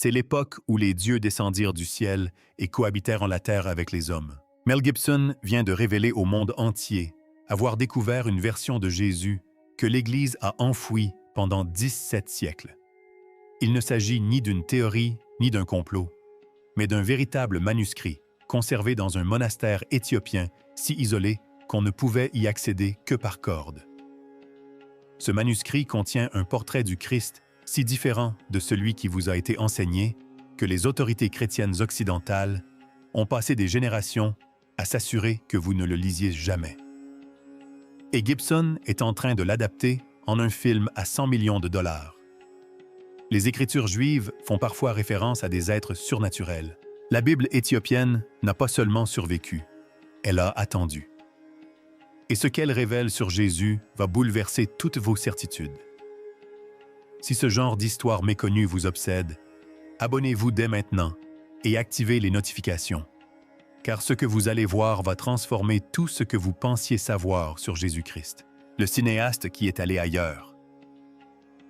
C'est l'époque où les dieux descendirent du ciel et cohabitèrent en la terre avec les hommes. Mel Gibson vient de révéler au monde entier avoir découvert une version de Jésus que l'Église a enfouie pendant 17 siècles. Il ne s'agit ni d'une théorie ni d'un complot, mais d'un véritable manuscrit conservé dans un monastère éthiopien si isolé qu'on ne pouvait y accéder que par corde. Ce manuscrit contient un portrait du Christ si différent de celui qui vous a été enseigné que les autorités chrétiennes occidentales ont passé des générations à s'assurer que vous ne le lisiez jamais. Et Gibson est en train de l'adapter en un film à 100 millions de dollars. Les Écritures juives font parfois référence à des êtres surnaturels. La Bible éthiopienne n'a pas seulement survécu, elle a attendu. Et ce qu'elle révèle sur Jésus va bouleverser toutes vos certitudes. Si ce genre d'histoire méconnue vous obsède, abonnez-vous dès maintenant et activez les notifications, car ce que vous allez voir va transformer tout ce que vous pensiez savoir sur Jésus-Christ, le cinéaste qui est allé ailleurs.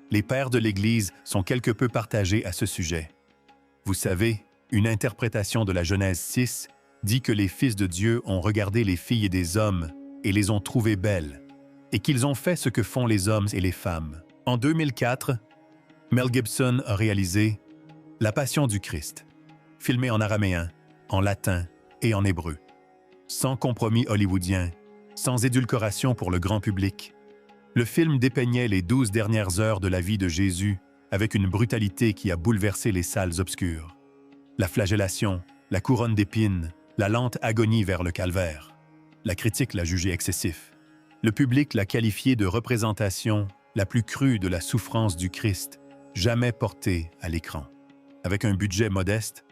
Les pères de l'Église sont quelque peu partagés à ce sujet. Vous savez, une interprétation de la Genèse 6 dit que les fils de Dieu ont regardé les filles des hommes et les ont trouvées belles, et qu'ils ont fait ce que font les hommes et les femmes. En 2004, Mel Gibson a réalisé La Passion du Christ, filmé en araméen, en latin et en hébreu. Sans compromis hollywoodien, sans édulcoration pour le grand public, le film dépeignait les 12 dernières heures de la vie de Jésus avec une brutalité qui a bouleversé les salles obscures. La flagellation, la couronne d'épines, la lente agonie vers le calvaire. La critique l'a jugé excessif. Le public l'a qualifié de représentation la plus crue de la souffrance du Christ, jamais portée à l'écran. Avec un budget modeste,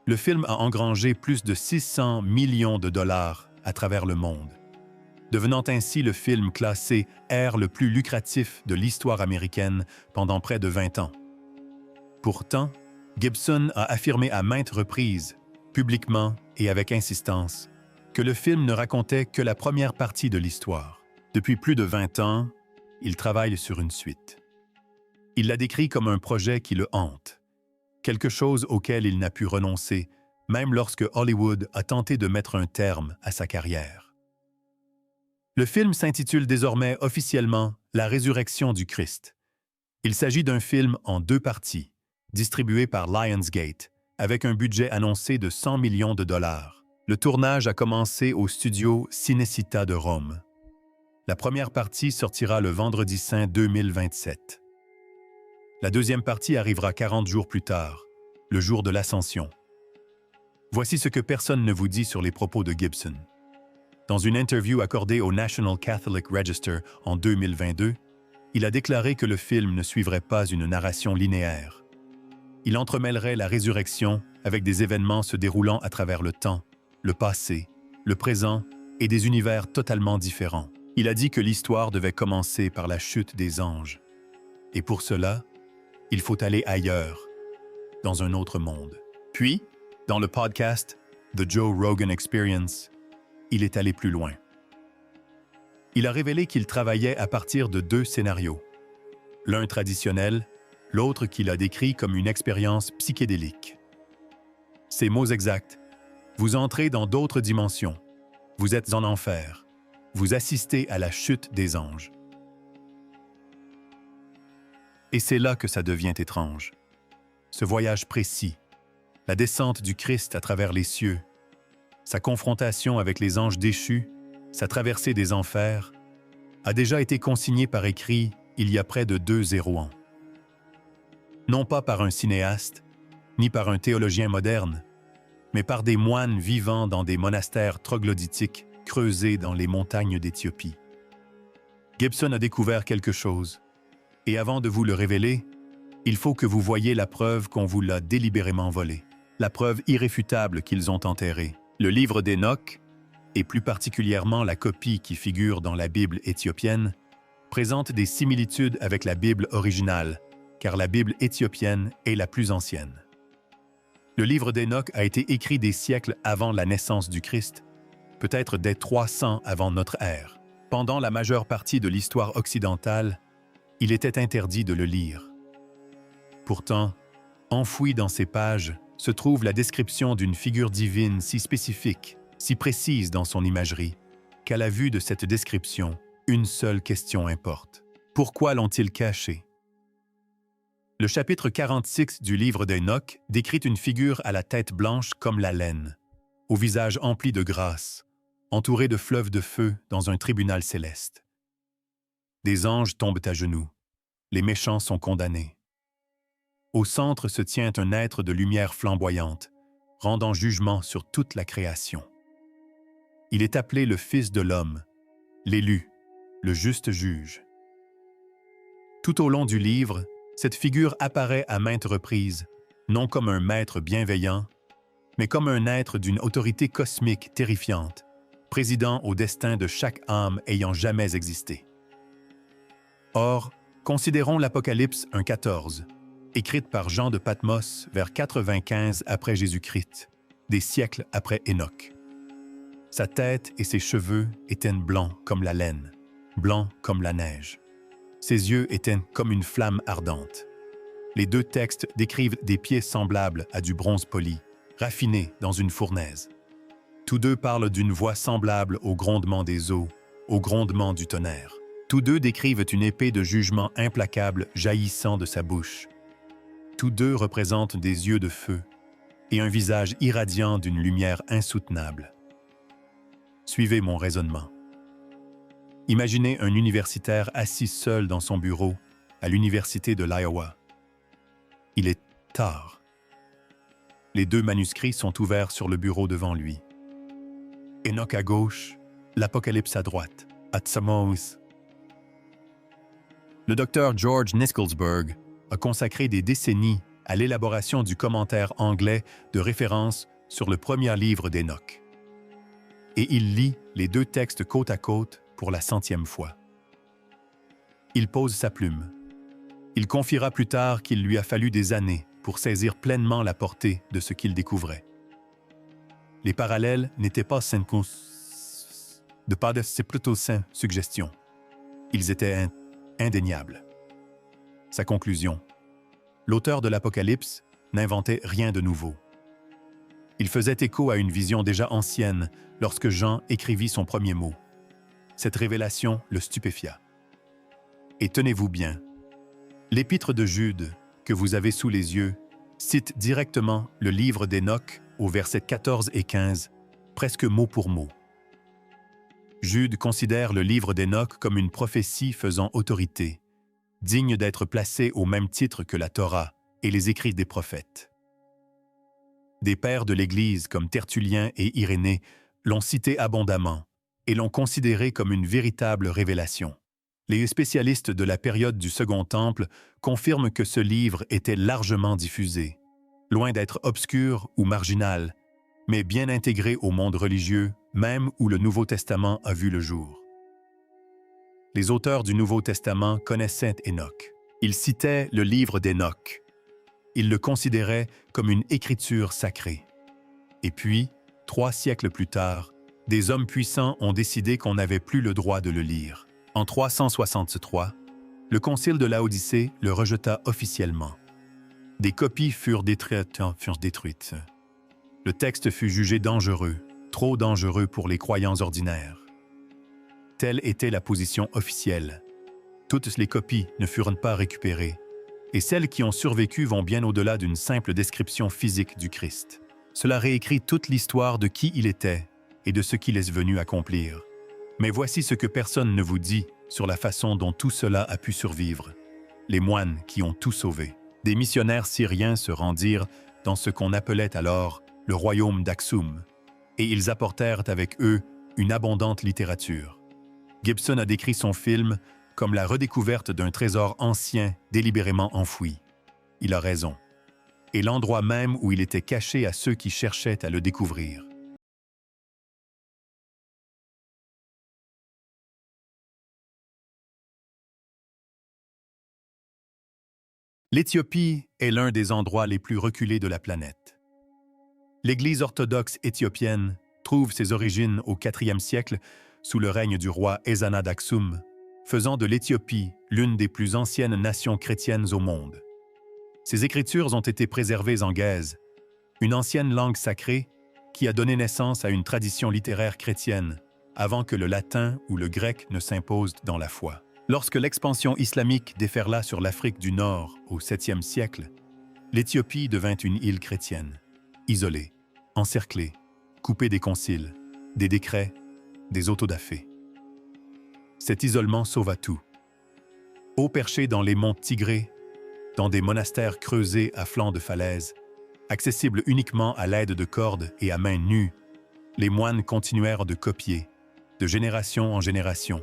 le film a engrangé plus de 600 millions de dollars à travers le monde, devenant ainsi le film classé R le plus lucratif de l'histoire américaine pendant près de 20 ans. Pourtant, Gibson a affirmé à maintes reprises, publiquement et avec insistance, que le film ne racontait que la première partie de l'histoire. Depuis plus de 20 ans, il travaille sur une suite. Il l'a décrit comme un projet qui le hante, quelque chose auquel il n'a pu renoncer, même lorsque Hollywood a tenté de mettre un terme à sa carrière. Le film s'intitule désormais officiellement La Résurrection du Christ. Il s'agit d'un film en 2 parties, distribué par Lionsgate, avec un budget annoncé de 100 millions de dollars. Le tournage a commencé au studio Cinecittà de Rome. La première partie sortira le Vendredi Saint 2027. La deuxième partie arrivera 40 jours plus tard, le jour de l'Ascension. Voici ce que personne ne vous dit sur les propos de Gibson. Dans une interview accordée au National Catholic Register en 2022, il a déclaré que le film ne suivrait pas une narration linéaire. Il entremêlerait la résurrection avec des événements se déroulant à travers le temps, le passé, le présent et des univers totalement différents. Il a dit que l'histoire devait commencer par la chute des anges. Et pour cela, il faut aller ailleurs, dans un autre monde. Puis, dans le podcast The Joe Rogan Experience, il est allé plus loin. Il a révélé qu'il travaillait à partir de 2 scénarios. L'un traditionnel, l'autre qu'il a décrit comme une expérience psychédélique. Ses mots exacts: « Vous entrez dans d'autres dimensions. Vous êtes en enfer. Vous assistez à la chute des anges. » Et c'est là que ça devient étrange. Ce voyage précis, la descente du Christ à travers les cieux, sa confrontation avec les anges déchus, sa traversée des enfers, a déjà été consigné par écrit il y a près de 2 ans. Non pas par un cinéaste, ni par un théologien moderne, mais par des moines vivant dans des monastères troglodytiques creusés dans les montagnes d'Éthiopie. Gibson a découvert quelque chose, et avant de vous le révéler, il faut que vous voyiez la preuve qu'on vous l'a délibérément volée, la preuve irréfutable qu'ils ont enterrée. Le livre d'Hénoch, et plus particulièrement la copie qui figure dans la Bible éthiopienne, présente des similitudes avec la Bible originale, car la Bible éthiopienne est la plus ancienne. Le livre d'Hénoch a été écrit des siècles avant la naissance du Christ, peut-être dès 300 avant notre ère. Pendant la majeure partie de l'histoire occidentale, il était interdit de le lire. Pourtant, Enfouie dans ces pages se trouve la description d'une figure divine si spécifique, si précise dans son imagerie, qu'à la vue de cette description, une seule question importe. Pourquoi l'ont-ils caché? Le chapitre 46 du livre d'Enoch décrit une figure à la tête blanche comme la laine, au visage empli de grâce, entouré de fleuves de feu dans un tribunal céleste. Des anges tombent à genoux, les méchants sont condamnés. Au centre se tient un être de lumière flamboyante, rendant jugement sur toute la création. Il est appelé le Fils de l'homme, l'élu, le juste juge. Tout au long du livre, cette figure apparaît à maintes reprises, non comme un maître bienveillant, mais comme un être d'une autorité cosmique terrifiante, présidant au destin de chaque âme ayant jamais existé. Or, considérons l'Apocalypse 1,14, écrite par Jean de Patmos vers 95 après Jésus-Christ, des siècles après Enoch. Sa tête et ses cheveux étaient blancs comme la laine, blancs comme la neige. Ses yeux étaient comme une flamme ardente. Les deux textes décrivent des pieds semblables à du bronze poli, raffiné dans une fournaise. Tous deux parlent d'une voix semblable au grondement des eaux, au grondement du tonnerre. Tous deux décrivent une épée de jugement implacable jaillissant de sa bouche. Tous deux représentent des yeux de feu et un visage irradiant d'une lumière insoutenable. Suivez mon raisonnement. Imaginez un universitaire assis seul dans son bureau à l'université de l'Iowa. Il est tard. Les deux manuscrits sont ouverts sur le bureau devant lui. Enoch à gauche, l'Apocalypse à droite, Atsamos. Le docteur George Niskelsberg a consacré des décennies à l'élaboration du commentaire anglais de référence sur le premier livre d'Enoch. Et il lit les deux textes côte à côte pour la 100e fois. Il pose sa plume. Il confiera plus tard qu'il lui a fallu des années pour saisir pleinement la portée de ce qu'il découvrait. Les parallèles n'étaient pas c'est plutôt suggestions. Ils étaient indéniables. Sa conclusion. L'auteur de l'Apocalypse n'inventait rien de nouveau. Il faisait écho à une vision déjà ancienne lorsque Jean écrivit son premier mot. Cette révélation le stupéfia. Et tenez-vous bien, l'épître de Jude, que vous avez sous les yeux, cite directement le livre d'Enoch au verset 14 et 15, presque mot pour mot. Jude considère le livre d'Enoch comme une prophétie faisant autorité, digne d'être placée au même titre que la Torah et les écrits des prophètes. Des pères de l'Église comme Tertullien et Irénée l'ont cité abondamment et l'ont considéré comme une véritable révélation. Les spécialistes de la période du Second Temple confirment que ce livre était largement diffusé, loin d'être obscur ou marginal, mais bien intégré au monde religieux, même où le Nouveau Testament a vu le jour. Les auteurs du Nouveau Testament connaissaient Enoch. Ils citaient le livre d'Enoch. Ils le considéraient comme une écriture sacrée. Et puis, 3 siècles plus tard, des hommes puissants ont décidé qu'on n'avait plus le droit de le lire. En 363, le concile de Laodicée le rejeta officiellement. Des copies furent détruites. Le texte fut jugé dangereux, trop dangereux pour les croyants ordinaires. Telle était la position officielle. Toutes les copies ne furent pas récupérées, et celles qui ont survécu vont bien au-delà d'une simple description physique du Christ. Cela réécrit toute l'histoire de qui il était et de ce qu'il est venu accomplir. Mais voici ce que personne ne vous dit sur la façon dont tout cela a pu survivre. Les moines qui ont tout sauvé. Des missionnaires syriens se rendirent dans ce qu'on appelait alors le royaume d'Aksum, et ils apportèrent avec eux une abondante littérature. Gibson a décrit son film comme la redécouverte d'un trésor ancien délibérément enfoui. Il a raison. Et l'endroit même où il était caché à ceux qui cherchaient à le découvrir. L'Éthiopie est l'un des endroits les plus reculés de la planète. L'Église orthodoxe éthiopienne trouve ses origines au IVe siècle sous le règne du roi Ezana d'Aksum, faisant de l'Éthiopie l'une des plus anciennes nations chrétiennes au monde. Ces écritures ont été préservées en gaèse, une ancienne langue sacrée qui a donné naissance à une tradition littéraire chrétienne, avant que le latin ou le grec ne s'imposent dans la foi. Lorsque l'expansion islamique déferla sur l'Afrique du Nord au 7e siècle, l'Éthiopie devint une île chrétienne, isolée, encerclée, coupée des conciles, des décrets, des autodafés. Cet isolement sauva tout. Haut perché dans les monts Tigré, dans des monastères creusés à flanc de falaise, accessibles uniquement à l'aide de cordes et à main nue, les moines continuèrent de copier, de génération en génération,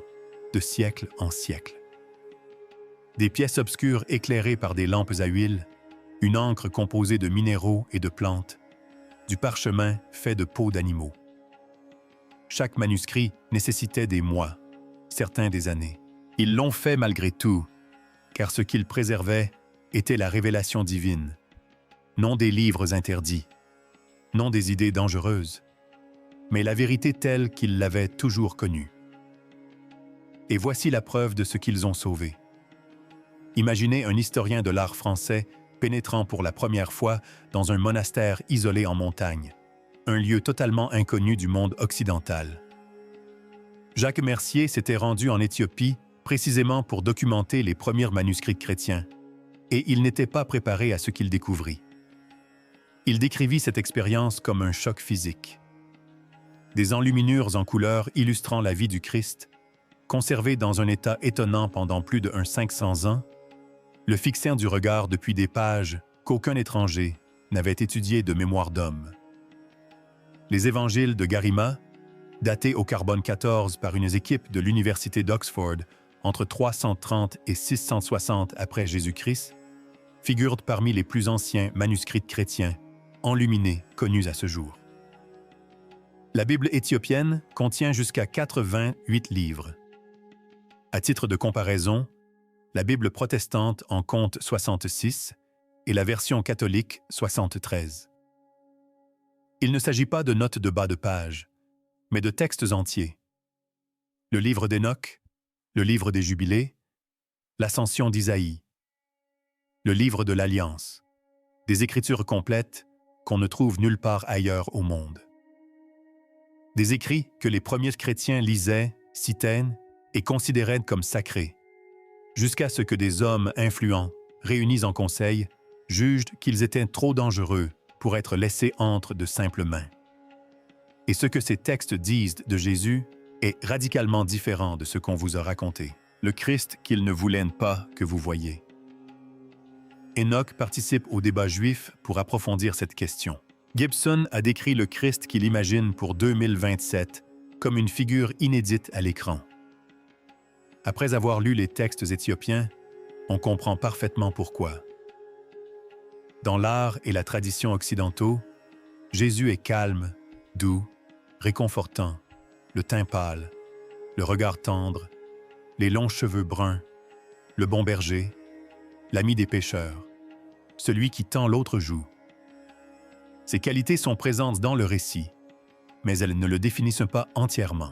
de siècle en siècle. Des pièces obscures éclairées par des lampes à huile, une encre composée de minéraux et de plantes, du parchemin fait de peaux d'animaux. Chaque manuscrit nécessitait des mois, certains des années. Ils l'ont fait malgré tout, car ce qu'ils préservaient était la révélation divine, non des livres interdits, non des idées dangereuses, mais la vérité telle qu'ils l'avaient toujours connue. Et voici la preuve de ce qu'ils ont sauvé. Imaginez un historien de l'art français pénétrant pour la première fois dans un monastère isolé en montagne, un lieu totalement inconnu du monde occidental. Jacques Mercier s'était rendu en Éthiopie précisément pour documenter les premiers manuscrits chrétiens, et il n'était pas préparé à ce qu'il découvrit. Il décrivit cette expérience comme un choc physique. Des enluminures en couleur illustrant la vie du Christ, conservées dans un état étonnant pendant plus de 500 ans, le fixant du regard depuis des pages qu'aucun étranger n'avait étudiées de mémoire d'homme. Les évangiles de Garima, datés au carbone 14 par une équipe de l'Université d'Oxford entre 330 et 660 après Jésus-Christ, figurent parmi les plus anciens manuscrits chrétiens enluminés connus à ce jour. La Bible éthiopienne contient jusqu'à 88 livres. À titre de comparaison, la Bible protestante en compte 66 et la version catholique 73. Il ne s'agit pas de notes de bas de page, mais de textes entiers. Le livre d'Hénoch, le livre des Jubilés, l'Ascension d'Isaïe, le livre de l'Alliance, des écritures complètes qu'on ne trouve nulle part ailleurs au monde. Des écrits que les premiers chrétiens lisaient, citaient et considéraient comme sacrés, jusqu'à ce que des hommes influents, réunis en conseil, jugent qu'ils étaient trop dangereux pour être laissés entre de simples mains. Et ce que ces textes disent de Jésus est radicalement différent de ce qu'on vous a raconté, le Christ qu'il ne voulait pas que vous voyiez. Enoch participe au débat juif pour approfondir cette question. Gibson a décrit le Christ qu'il imagine pour 2027 comme une figure inédite à l'écran. Après avoir lu les textes éthiopiens, on comprend parfaitement pourquoi. Dans l'art et la tradition occidentaux, Jésus est calme, doux, réconfortant, le teint pâle, le regard tendre, les longs cheveux bruns, le bon berger, l'ami des pécheurs, celui qui tend l'autre joue. Ces qualités sont présentes dans le récit, mais elles ne le définissent pas entièrement.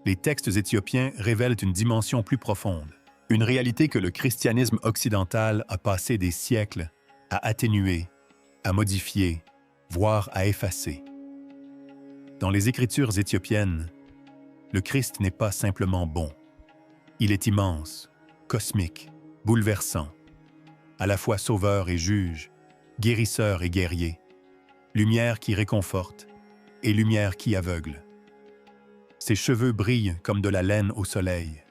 Les textes éthiopiens révèlent une dimension plus profonde, une réalité que le christianisme occidental a passé des siècles à atténuer, à modifier, voire à effacer. Dans les écritures éthiopiennes, le Christ n'est pas simplement bon. Il est immense, cosmique, bouleversant, à la fois sauveur et juge, guérisseur et guerrier, lumière qui réconforte et lumière qui aveugle. Ses cheveux brillent comme de la laine au soleil.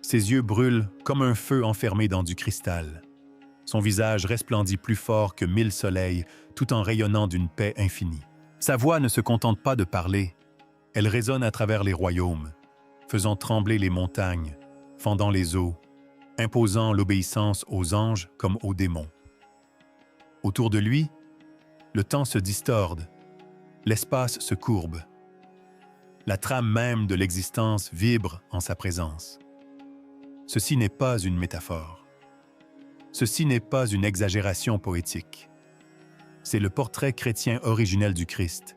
Ses yeux brûlent comme un feu enfermé dans du cristal. Son visage resplendit plus fort que 1000 soleils, tout en rayonnant d'une paix infinie. Sa voix ne se contente pas de parler. Elle résonne à travers les royaumes, faisant trembler les montagnes, fendant les eaux, imposant l'obéissance aux anges comme aux démons. Autour de lui, le temps se distorde, l'espace se courbe. La trame même de l'existence vibre en sa présence. Ceci n'est pas une métaphore. Ceci n'est pas une exagération poétique. C'est le portrait chrétien originel du Christ,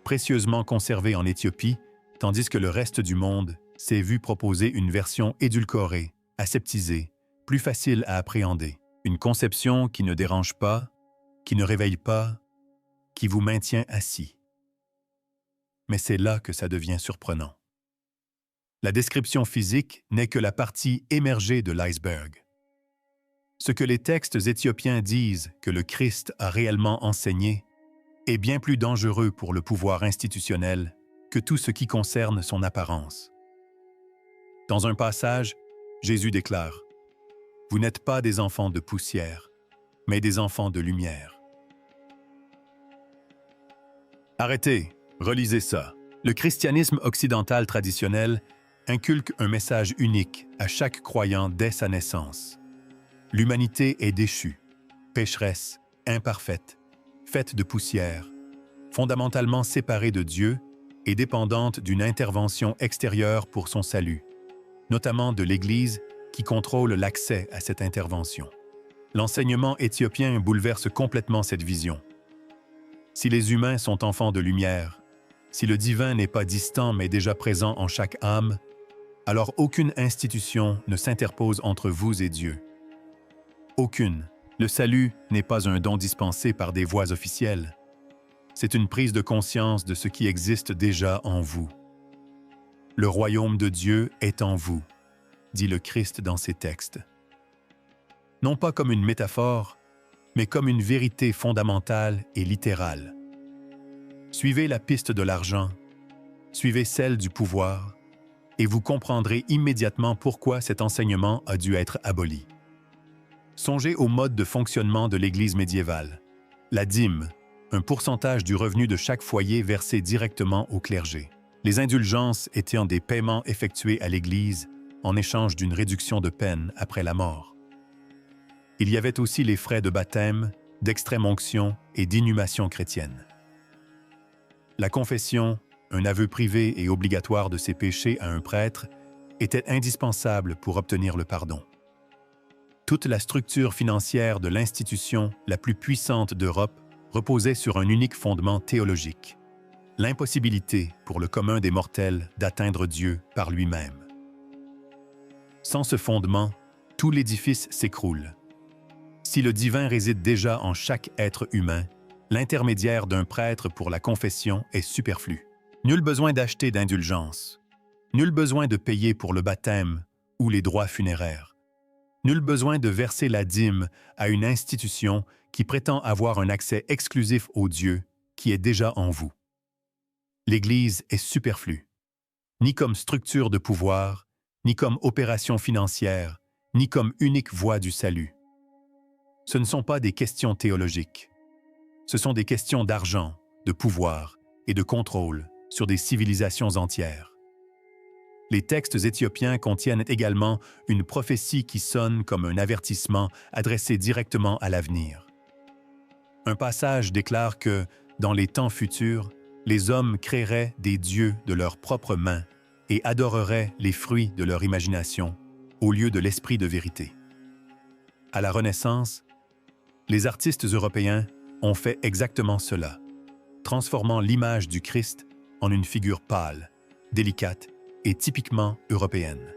précieusement conservé en Éthiopie, tandis que le reste du monde s'est vu proposer une version édulcorée, aseptisée, plus facile à appréhender. Une conception qui ne dérange pas, qui ne réveille pas, qui vous maintient assis. Mais c'est là que ça devient surprenant. La description physique n'est que la partie émergée de l'iceberg. Ce que les textes éthiopiens disent que le Christ a réellement enseigné est bien plus dangereux pour le pouvoir institutionnel que tout ce qui concerne son apparence. Dans un passage, Jésus déclare « Vous n'êtes pas des enfants de poussière, mais des enfants de lumière. » Arrêtez, relisez ça. Le christianisme occidental traditionnel inculque un message unique à chaque croyant dès sa naissance. L'humanité est déchue, pécheresse, imparfaite, faite de poussière, fondamentalement séparée de Dieu et dépendante d'une intervention extérieure pour son salut, notamment de l'Église qui contrôle l'accès à cette intervention. L'enseignement éthiopien bouleverse complètement cette vision. Si les humains sont enfants de lumière, si le divin n'est pas distant mais déjà présent en chaque âme, alors aucune institution ne s'interpose entre vous et Dieu. Aucune. Le salut n'est pas un don dispensé par des voies officielles. C'est une prise de conscience de ce qui existe déjà en vous. Le royaume de Dieu est en vous, dit le Christ dans ses textes. Non pas comme une métaphore, mais comme une vérité fondamentale et littérale. Suivez la piste de l'argent, suivez celle du pouvoir, et vous comprendrez immédiatement pourquoi cet enseignement a dû être aboli. Songez au mode de fonctionnement de l'Église médiévale. La dîme, un pourcentage du revenu de chaque foyer versé directement au clergé. Les indulgences étaient des paiements effectués à l'Église en échange d'une réduction de peine après la mort. Il y avait aussi les frais de baptême, d'extrême-onction et d'inhumation chrétienne. La confession, un aveu privé et obligatoire de ses péchés à un prêtre, était indispensable pour obtenir le pardon. Toute la structure financière de l'institution la plus puissante d'Europe reposait sur un unique fondement théologique, l'impossibilité pour le commun des mortels d'atteindre Dieu par lui-même. Sans ce fondement, tout l'édifice s'écroule. Si le divin réside déjà en chaque être humain, l'intermédiaire d'un prêtre pour la confession est superflu. Nul besoin d'acheter d'indulgence, nul besoin de payer pour le baptême ou les droits funéraires. Nul besoin de verser la dîme à une institution qui prétend avoir un accès exclusif au Dieu qui est déjà en vous. L'Église est superflue, ni comme structure de pouvoir, ni comme opération financière, ni comme unique voie du salut. Ce ne sont pas des questions théologiques. Ce sont des questions d'argent, de pouvoir et de contrôle sur des civilisations entières. Les textes éthiopiens contiennent également une prophétie qui sonne comme un avertissement adressé directement à l'avenir. Un passage déclare que, dans les temps futurs, les hommes créeraient des dieux de leurs propres mains et adoreraient les fruits de leur imagination au lieu de l'esprit de vérité. À la Renaissance, les artistes européens ont fait exactement cela, transformant l'image du Christ en une figure pâle, délicate et typiquement européenne.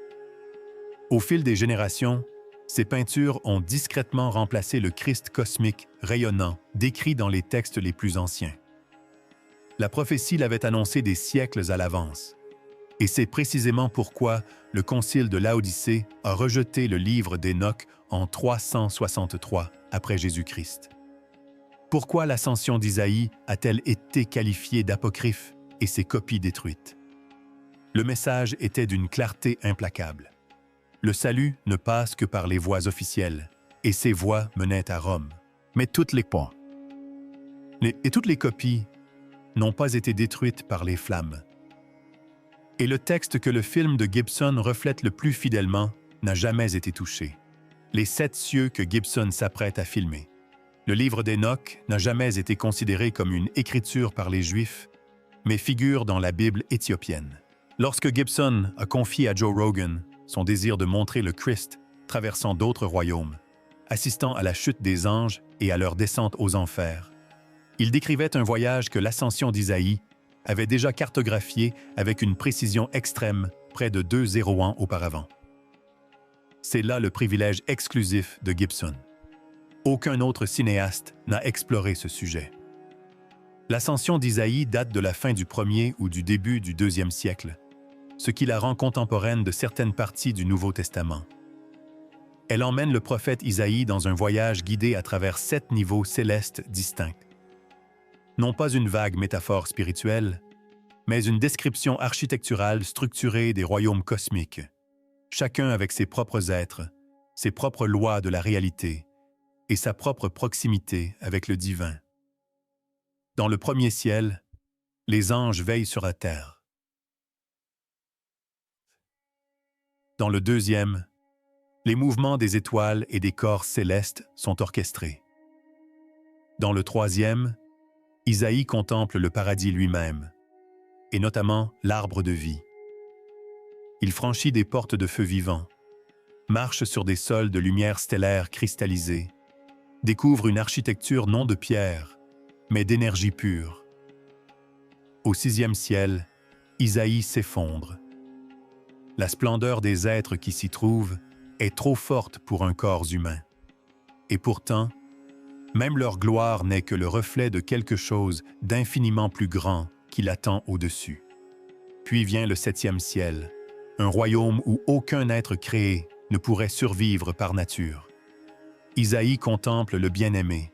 Au fil des générations, ces peintures ont discrètement remplacé le Christ cosmique rayonnant décrit dans les textes les plus anciens. La prophétie l'avait annoncé des siècles à l'avance, et c'est précisément pourquoi le concile de Laodicée a rejeté le livre d'Hénoch en 363 après Jésus-Christ. Pourquoi l'ascension d'Isaïe a-t-elle été qualifiée d'apocryphe et ses copies détruites? Le message était d'une clarté implacable. Le salut ne passe que par les voies officielles, et ces voies menaient à Rome. Mais toutes les copies n'ont pas été détruites par les flammes. Et le texte que le film de Gibson reflète le plus fidèlement n'a jamais été touché. Les 7 cieux que Gibson s'apprête à filmer. Le livre d'Hénoch n'a jamais été considéré comme une écriture par les Juifs, mais figure dans la Bible éthiopienne. Lorsque Gibson a confié à Joe Rogan son désir de montrer le Christ traversant d'autres royaumes, assistant à la chute des anges et à leur descente aux enfers, il décrivait un voyage que l'ascension d'Isaïe avait déjà cartographié avec une précision extrême près de 201 auparavant. C'est là le privilège exclusif de Gibson. Aucun autre cinéaste n'a exploré ce sujet. L'ascension d'Isaïe date de la fin du 1er ou du début du 2e siècle, ce qui la rend contemporaine de certaines parties du Nouveau Testament. Elle emmène le prophète Isaïe dans un voyage guidé à travers 7 niveaux célestes distincts. Non pas une vague métaphore spirituelle, mais une description architecturale structurée des royaumes cosmiques, chacun avec ses propres êtres, ses propres lois de la réalité et sa propre proximité avec le divin. Dans le 1er ciel, les anges veillent sur la terre. Dans le 2e, les mouvements des étoiles et des corps célestes sont orchestrés. Dans le 3e, Isaïe contemple le paradis lui-même, et notamment l'arbre de vie. Il franchit des portes de feu vivant, marche sur des sols de lumière stellaire cristallisée, découvre une architecture non de pierre, mais d'énergie pure. Au 6e ciel, Isaïe s'effondre. La splendeur des êtres qui s'y trouvent est trop forte pour un corps humain. Et pourtant, même leur gloire n'est que le reflet de quelque chose d'infiniment plus grand qui l'attend au-dessus. Puis vient le 7e ciel, un royaume où aucun être créé ne pourrait survivre par nature. Isaïe contemple le bien-aimé,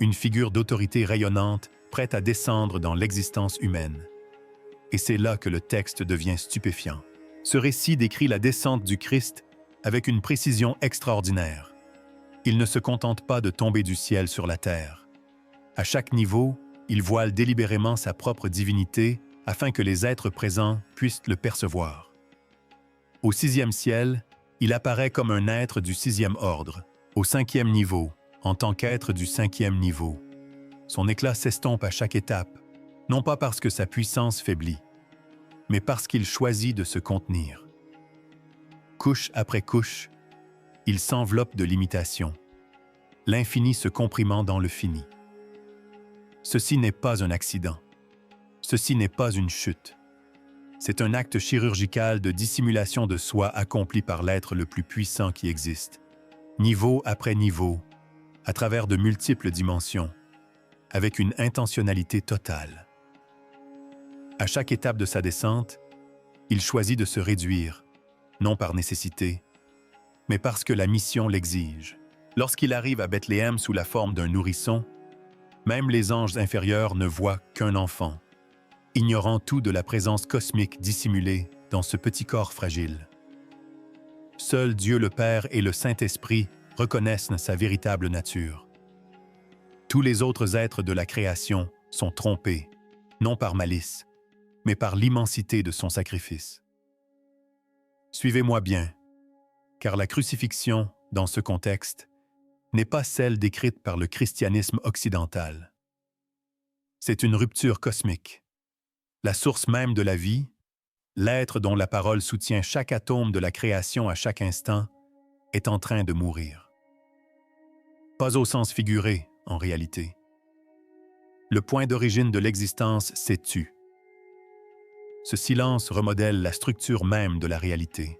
une figure d'autorité rayonnante prête à descendre dans l'existence humaine. Et c'est là que le texte devient stupéfiant. Ce récit décrit la descente du Christ avec une précision extraordinaire. Il ne se contente pas de tomber du ciel sur la terre. À chaque niveau, il voile délibérément sa propre divinité afin que les êtres présents puissent le percevoir. Au 6e ciel, il apparaît comme un être du 6e ordre, au 5e niveau, en tant qu'être du 5e niveau. Son éclat s'estompe à chaque étape, non pas parce que sa puissance faiblit, mais parce qu'il choisit de se contenir. Couche après couche, il s'enveloppe de l'imitation, l'infini se comprimant dans le fini. Ceci n'est pas un accident. Ceci n'est pas une chute. C'est un acte chirurgical de dissimulation de soi accompli par l'être le plus puissant qui existe, niveau après niveau, à travers de multiples dimensions, avec une intentionnalité totale. À chaque étape de sa descente, il choisit de se réduire, non par nécessité, mais parce que la mission l'exige. Lorsqu'il arrive à Bethléem sous la forme d'un nourrisson, même les anges inférieurs ne voient qu'un enfant, ignorant tout de la présence cosmique dissimulée dans ce petit corps fragile. Seul Dieu le Père et le Saint-Esprit reconnaissent sa véritable nature. Tous les autres êtres de la création sont trompés, non par malice, mais par l'immensité de son sacrifice. Suivez-moi bien, car la crucifixion, dans ce contexte, n'est pas celle décrite par le christianisme occidental. C'est une rupture cosmique. La source même de la vie, l'être dont la parole soutient chaque atome de la création à chaque instant, est en train de mourir. Pas au sens figuré, en réalité. Le point d'origine de l'existence s'est tu. Ce silence remodèle la structure même de la réalité.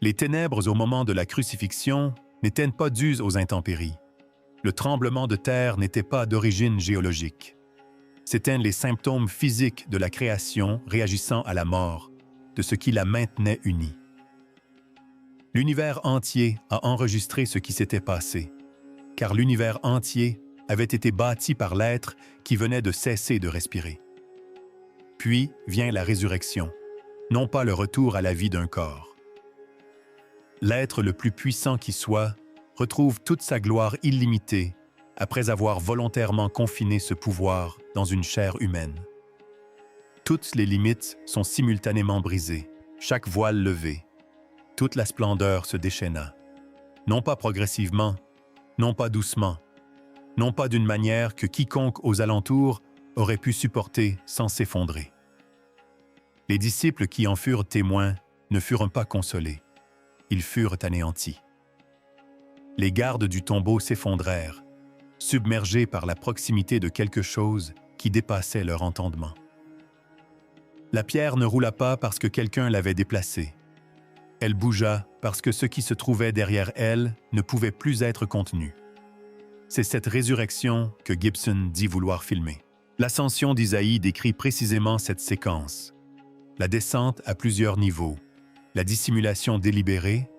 Les ténèbres au moment de la crucifixion n'étaient pas dues aux intempéries. Le tremblement de terre n'était pas d'origine géologique. C'étaient les symptômes physiques de la création réagissant à la mort, de ce qui la maintenait unie. L'univers entier a enregistré ce qui s'était passé, car l'univers entier avait été bâti par l'être qui venait de cesser de respirer. Puis vient la résurrection, non pas le retour à la vie d'un corps. L'être le plus puissant qui soit retrouve toute sa gloire illimitée après avoir volontairement confiné ce pouvoir dans une chair humaine. Toutes les limites sont simultanément brisées, chaque voile levé. Toute la splendeur se déchaîna, non pas progressivement, non pas doucement, non pas d'une manière que quiconque aux alentours aurait pu supporter sans s'effondrer. Les disciples qui en furent témoins ne furent pas consolés. Ils furent anéantis. Les gardes du tombeau s'effondrèrent, submergés par la proximité de quelque chose qui dépassait leur entendement. La pierre ne roula pas parce que quelqu'un l'avait déplacée. Elle bougea parce que ce qui se trouvait derrière elle ne pouvait plus être contenu. C'est cette résurrection que Gibson dit vouloir filmer. L'ascension d'Isaïe décrit précisément cette séquence. La descente à plusieurs niveaux, la dissimulation délibérée,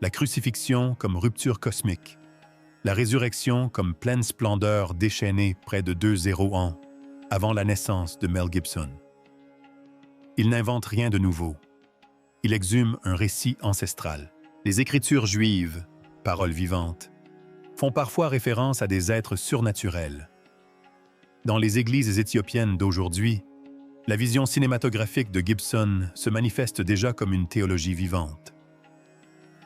la crucifixion comme rupture cosmique, la résurrection comme pleine splendeur déchaînée près de 2 ans avant la naissance de Mel Gibson. Il n'invente rien de nouveau. Il exhume un récit ancestral. Les Écritures juives, paroles vivantes, font parfois référence à des êtres surnaturels. Dans les églises éthiopiennes d'aujourd'hui, la vision cinématographique de Gibson se manifeste déjà comme une théologie vivante.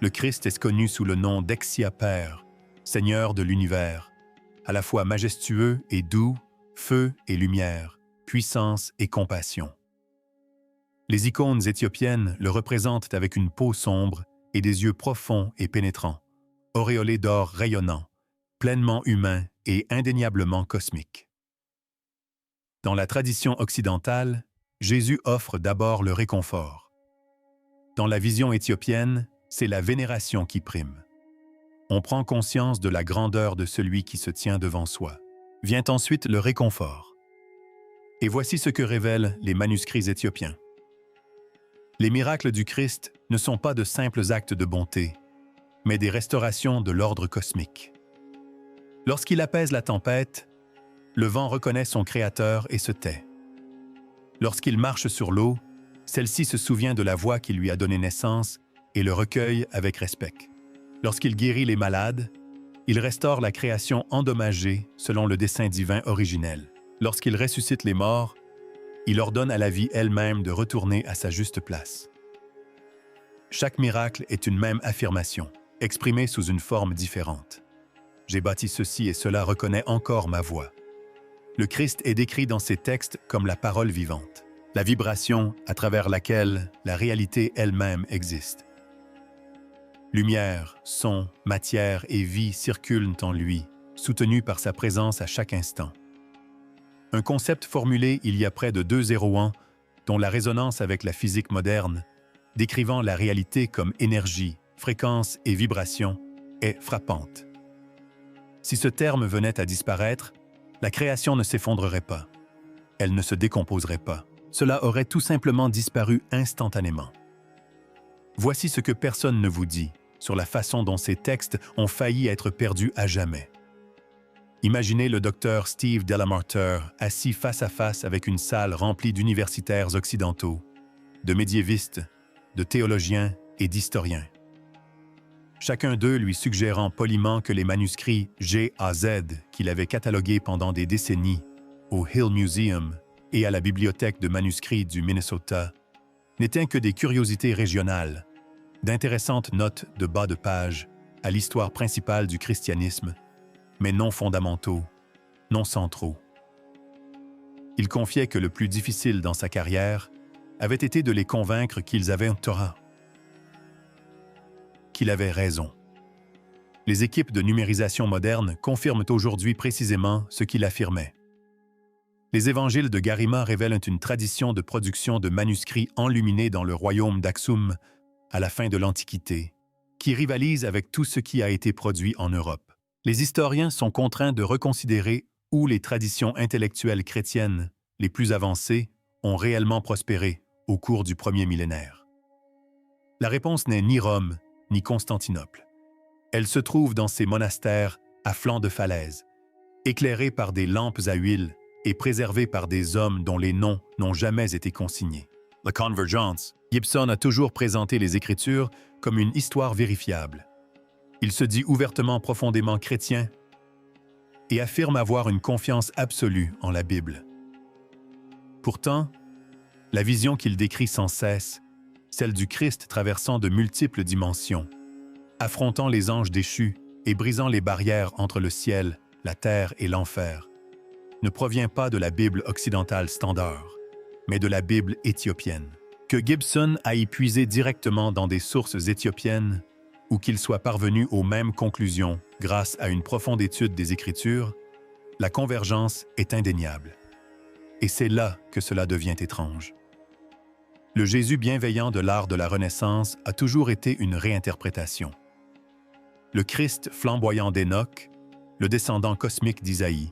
Le Christ est connu sous le nom d'Exia Père, Seigneur de l'univers, à la fois majestueux et doux, feu et lumière, puissance et compassion. Les icônes éthiopiennes le représentent avec une peau sombre et des yeux profonds et pénétrants, auréolés d'or rayonnant, pleinement humain et indéniablement cosmique. Dans la tradition occidentale, Jésus offre d'abord le réconfort. Dans la vision éthiopienne, c'est la vénération qui prime. On prend conscience de la grandeur de celui qui se tient devant soi. Vient ensuite le réconfort. Et voici ce que révèlent les manuscrits éthiopiens. Les miracles du Christ ne sont pas de simples actes de bonté, mais des restaurations de l'ordre cosmique. Lorsqu'il apaise la tempête, le vent reconnaît son Créateur et se tait. Lorsqu'il marche sur l'eau, celle-ci se souvient de la voix qui lui a donné naissance et le recueille avec respect. Lorsqu'il guérit les malades, il restaure la création endommagée selon le dessein divin originel. Lorsqu'il ressuscite les morts, il ordonne à la vie elle-même de retourner à sa juste place. Chaque miracle est une même affirmation, exprimée sous une forme différente. J'ai bâti ceci et cela reconnaît encore ma voix. Le Christ est décrit dans ces textes comme la parole vivante, la vibration à travers laquelle la réalité elle-même existe. Lumière, son, matière et vie circulent en lui, soutenus par sa présence à chaque instant. Un concept formulé il y a près de 2 ans, dont la résonance avec la physique moderne, décrivant la réalité comme énergie, fréquence et vibration, est frappante. Si ce terme venait à disparaître, la création ne s'effondrerait pas. Elle ne se décomposerait pas. Cela aurait tout simplement disparu instantanément. Voici ce que personne ne vous dit sur la façon dont ces textes ont failli être perdus à jamais. Imaginez le docteur Steve Delamarter assis face à face avec une salle remplie d'universitaires occidentaux, de médiévistes, de théologiens et d'historiens. Chacun d'eux lui suggérant poliment que les manuscrits G à Z qu'il avait catalogués pendant des décennies au Hill Museum et à la bibliothèque de manuscrits du Minnesota n'étaient que des curiosités régionales, d'intéressantes notes de bas de page à l'histoire principale du christianisme, mais non fondamentaux, non centraux. Il confiait que le plus difficile dans sa carrière avait été de les convaincre qu'ils avaient tort, qu'il avait raison. Les équipes de numérisation modernes confirment aujourd'hui précisément ce qu'il affirmait. Les évangiles de Garima révèlent une tradition de production de manuscrits enluminés dans le royaume d'Aksum à la fin de l'Antiquité, qui rivalise avec tout ce qui a été produit en Europe. Les historiens sont contraints de reconsidérer où les traditions intellectuelles chrétiennes les plus avancées ont réellement prospéré au cours du premier millénaire. La réponse n'est ni Rome, ni Constantinople. Elle se trouve dans ces monastères à flanc de falaise, éclairés par des lampes à huile et préservés par des hommes dont les noms n'ont jamais été consignés. La Convergence, Gibson a toujours présenté les Écritures comme une histoire vérifiable. Il se dit ouvertement profondément chrétien et affirme avoir une confiance absolue en la Bible. Pourtant, la vision qu'il décrit sans cesse, celle du Christ traversant de multiples dimensions, affrontant les anges déchus et brisant les barrières entre le ciel, la terre et l'enfer, ne provient pas de la Bible occidentale standard, mais de la Bible éthiopienne. Que Gibson a puisé directement dans des sources éthiopiennes ou qu'il soit parvenu aux mêmes conclusions grâce à une profonde étude des Écritures, la convergence est indéniable. Et c'est là que cela devient étrange. Le Jésus bienveillant de l'art de la Renaissance a toujours été une réinterprétation. Le Christ flamboyant d'Enoch, le descendant cosmique d'Isaïe,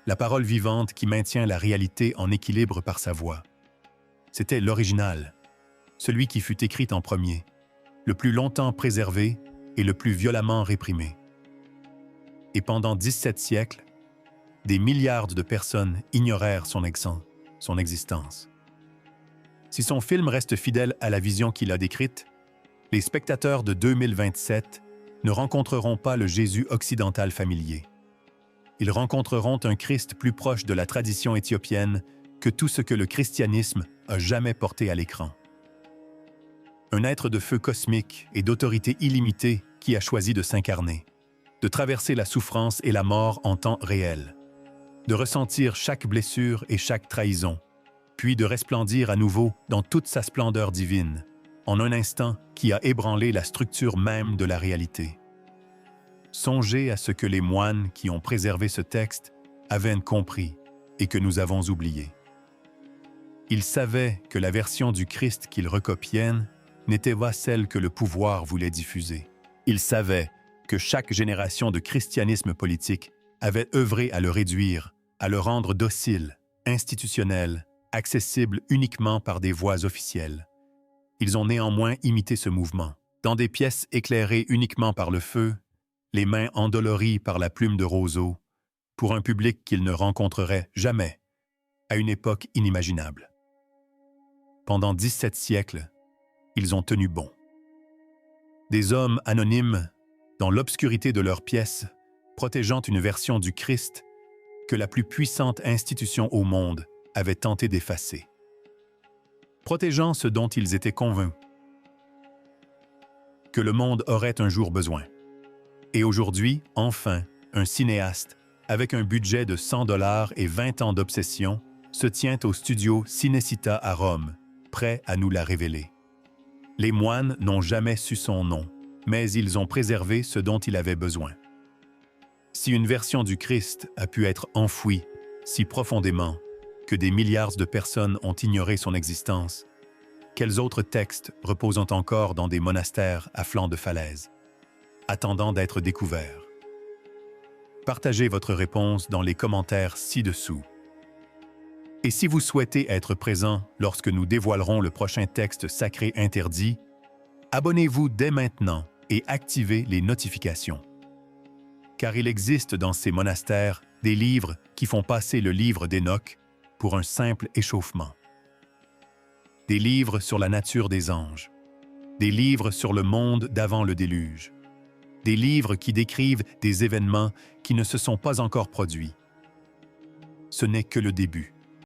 la parole vivante qui maintient la réalité en équilibre par sa voix. C'était l'original, celui qui fut écrit en premier, le plus longtemps préservé et le plus violemment réprimé. Et pendant 17 siècles, des milliards de personnes ignorèrent son existence. Si son film reste fidèle à la vision qu'il a décrite, les spectateurs de 2027 ne rencontreront pas le Jésus occidental familier. Ils rencontreront un Christ plus proche de la tradition éthiopienne que tout ce que le christianisme a jamais porté à l'écran. Un être de feu cosmique et d'autorité illimitée qui a choisi de s'incarner, de traverser la souffrance et la mort en temps réel, de ressentir chaque blessure et chaque trahison, puis de resplendir à nouveau dans toute sa splendeur divine, en un instant qui a ébranlé la structure même de la réalité. Songez à ce que les moines qui ont préservé ce texte avaient compris et que nous avons oublié. Ils savaient que la version du Christ qu'ils recopiaient n'était pas celle que le pouvoir voulait diffuser. Ils savaient que chaque génération de christianisme politique avait œuvré à le réduire, à le rendre docile, institutionnel, accessible uniquement par des voies officielles. Ils ont néanmoins imité ce mouvement. Dans des pièces éclairées uniquement par le feu, les mains endolories par la plume de roseau, pour un public qu'ils ne rencontreraient jamais, à une époque inimaginable. Pendant 17 siècles, ils ont tenu bon. Des hommes anonymes, dans l'obscurité de leurs pièces, protégeant une version du Christ que la plus puissante institution au monde avait tenté d'effacer. Protégeant ce dont ils étaient convaincus que le monde aurait un jour besoin. Et aujourd'hui, enfin, un cinéaste, avec un budget de 100 $ et 20 ans d'obsession, se tient au studio Cinecittà à Rome, prêt à nous la révéler. Les moines n'ont jamais su son nom, mais ils ont préservé ce dont il avait besoin. Si une version du Christ a pu être enfouie si profondément que des milliards de personnes ont ignoré son existence, quels autres textes reposent encore dans des monastères à flanc de falaise, attendant d'être découverts? Partagez votre réponse dans les commentaires ci-dessous. Et si vous souhaitez être présent lorsque nous dévoilerons le prochain texte sacré interdit, abonnez-vous dès maintenant et activez les notifications. Car il existe dans ces monastères des livres qui font passer le livre d'Enoch pour un simple échauffement. Des livres sur la nature des anges, des livres sur le monde d'avant le déluge, des livres qui décrivent des événements qui ne se sont pas encore produits. Ce n'est que le début.